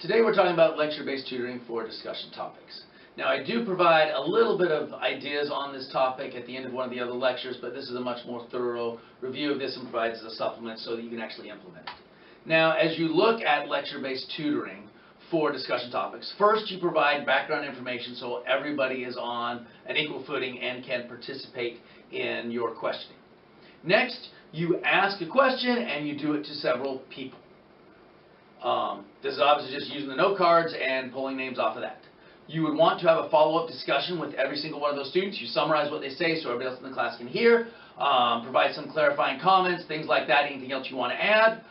Today we're talking about lecture-based tutoring for discussion topics. Now I do provide a little bit of ideas on this topic at the end of one of the other lectures, but this is a much more thorough review of this and provides a supplement so that you can actually implement it. Now as you look at lecture-based tutoring for discussion topics, first you provide background information so everybody is on an equal footing and can participate in your questioning. Next, you ask a question and you do it to several people. This is obviously just using the note cards and pulling names off of that. You would want to have a follow-up discussion with every single one of those students. You summarize what they say so everybody else in the class can hear, provide some clarifying comments, things like that, anything else you want to add.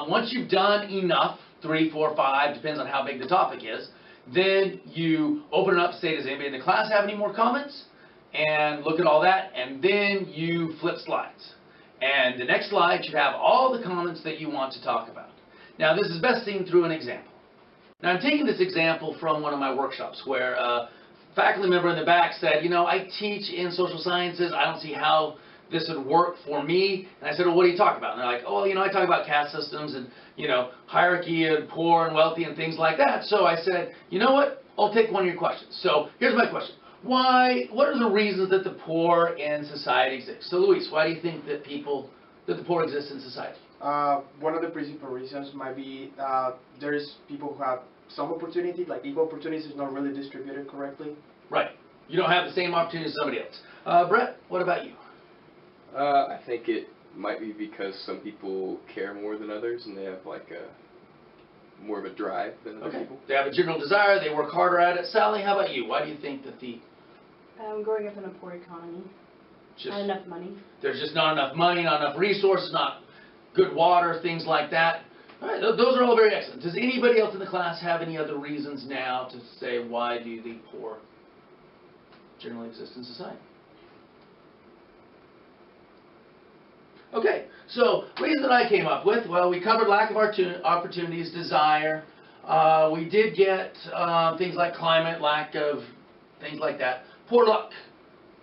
Once you've done enough, 3, 4, 5, depends on how big the topic is, then you open it up, say, does anybody in the class have any more comments? And look at all that, and then you flip slides. And the next slide should have all the comments that you want to talk about. Now this is best seen through an example. Now I'm taking this example from one of my workshops where a faculty member in the back said, you know, I teach in social sciences, I don't see how this would work for me. And I said, well, what do you talk about? And they're like, oh, you know, I talk about caste systems and, you know, hierarchy of poor and wealthy and things like that. So I said, you know what, I'll take one of your questions. So here's my question. What are the reasons that the poor in society exist? So Luis, why do you think that the poor exist in society? One of the principal reasons might be there's people who have some opportunity, like equal opportunities is not really distributed correctly. Right. You don't have the same opportunity as somebody else. Brett, what about you? I think it might be because some people care more than others and they have like more of a drive than other people. They have a general desire, they work harder at it. Sally, how about you? Why do you think that growing up in a poor economy. Not enough money. There's just not enough money, not enough resources, not good water, things like that. All right, those are all very excellent. Does anybody else in the class have any other reasons now to say why do the poor generally exist in society? Okay, so reason that I came up with, well, we covered lack of opportunities, desire. We did get things like climate, lack of things like that. Poor luck.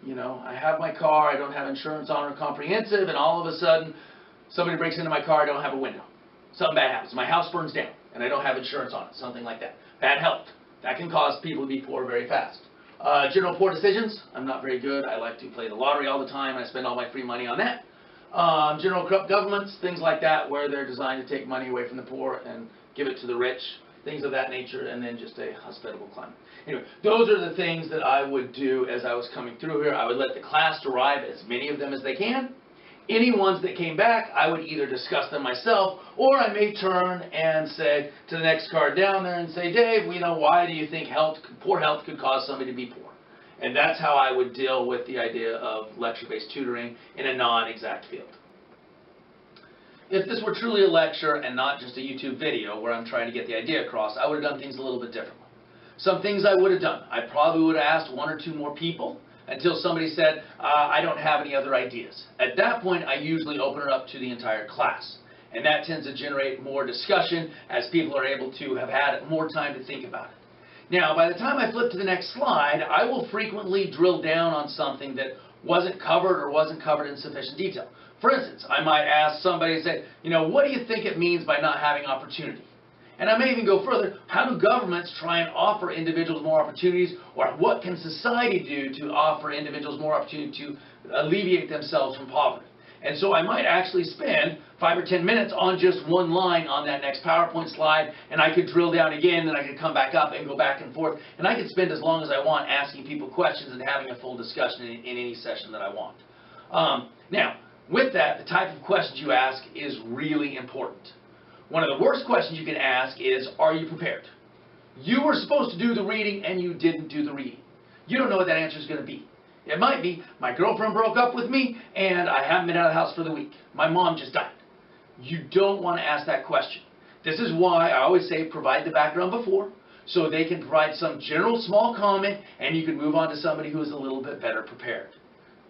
You know, I have my car, I don't have insurance on or comprehensive, and all of a sudden somebody breaks into my car, I don't have a window. Something bad happens. My house burns down, and I don't have insurance on it, something like that. Bad health. That can cause people to be poor very fast. General poor decisions. I'm not very good. I like to play the lottery all the time, and I spend all my free money on that. General corrupt governments, things like that, where they're designed to take money away from the poor and give it to the rich, things of that nature, and then just a hospitable climate. Anyway, those are the things that I would do as I was coming through here. I would let the class derive as many of them as they can. Any ones that came back, I would either discuss them myself, or I may turn and say to the next card down there and say, Dave, you know, why do you think poor health could cause somebody to be poor? And that's how I would deal with the idea of lecture-based tutoring in a non-exact field. If this were truly a lecture and not just a YouTube video where I'm trying to get the idea across, I would have done things a little bit differently. Some things I would have done. I probably would have asked 1 or 2 more people until somebody said, I don't have any other ideas. At that point, I usually open it up to the entire class. And that tends to generate more discussion as people are able to have had more time to think about it. Now, by the time I flip to the next slide, I will frequently drill down on something that wasn't covered or wasn't covered in sufficient detail. For instance, I might ask somebody and say, you know, what do you think it means by not having opportunity? And I may even go further, how do governments try and offer individuals more opportunities, or what can society do to offer individuals more opportunity to alleviate themselves from poverty? And so I might actually spend 5 or 10 minutes on just one line on that next PowerPoint slide, and I could drill down again, and I could come back up and go back and forth, and I could spend as long as I want asking people questions and having a full discussion in any session that I want. Now, with that, the type of questions you ask is really important. One of the worst questions you can ask is, are you prepared? You were supposed to do the reading and you didn't do the reading. You don't know what that answer is going to be. It might be, my girlfriend broke up with me and I haven't been out of the house for the week. My mom just died. You don't want to ask that question. This is why I always say provide the background before, so they can provide some general small comment and you can move on to somebody who is a little bit better prepared.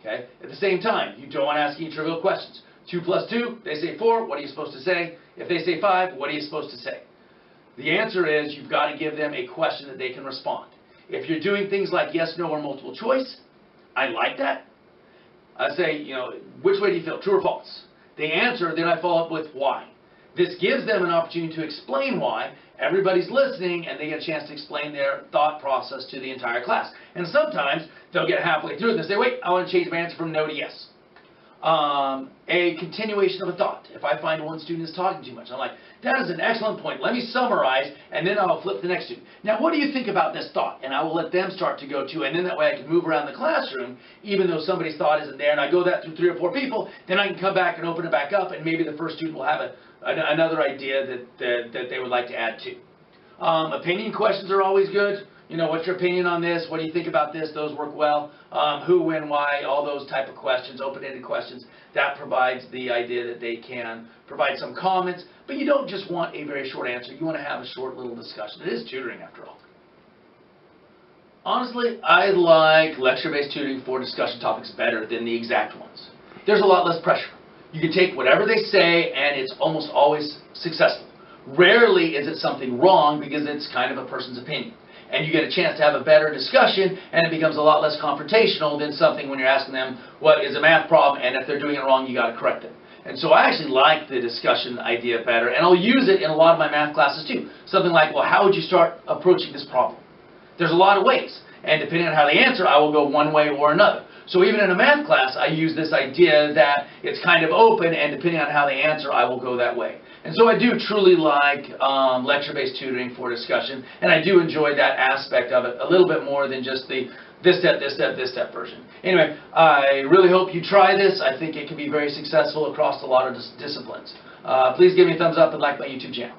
Okay? At the same time, you don't want to ask any trivial questions. 2 plus 2, they say 4, what are you supposed to say? If they say 5, what are you supposed to say? The answer is you've got to give them a question that they can respond. If you're doing things like yes, no, or multiple choice, I like that. I say, you know, which way do you feel, true or false? They answer, then I follow up with why. This gives them an opportunity to explain why. Everybody's listening, and they get a chance to explain their thought process to the entire class. And sometimes they'll get halfway through and they say, wait, I want to change my answer from no to yes. A continuation of a thought. If I find one student is talking too much, I'm like, that is an excellent point. Let me summarize, and then I'll flip to the next student. Now, what do you think about this thought? And I will let them start to go too, and then that way I can move around the classroom, even though somebody's thought isn't there, and I go that through 3 or 4 people, then I can come back and open it back up, and maybe the first student will have another idea that they would like to add to. Opinion questions are always good. You know, what's your opinion on this? What do you think about this? Those work well. Who, when, why, all those type of questions, open-ended questions. That provides the idea that they can provide some comments, but you don't just want a very short answer. You want to have a short little discussion. It is tutoring after all. Honestly, I like lecture-based tutoring for discussion topics better than the exact ones. There's a lot less pressure. You can take whatever they say and it's almost always successful. Rarely is it something wrong because it's kind of a person's opinion. And you get a chance to have a better discussion, and it becomes a lot less confrontational than something when you're asking them what is a math problem, and if they're doing it wrong, you got to correct them. And so I actually like the discussion idea better, and I'll use it in a lot of my math classes too. Something like, well, how would you start approaching this problem? There's a lot of ways, and depending on how they answer, I will go one way or another. So even in a math class, I use this idea that it's kind of open, and depending on how they answer, I will go that way. And so I do truly like lecture-based tutoring for discussion, and I do enjoy that aspect of it a little bit more than just the this step, this step, this step version. Anyway, I really hope you try this. I think it can be very successful across a lot of disciplines. Please give me a thumbs up and like my YouTube channel.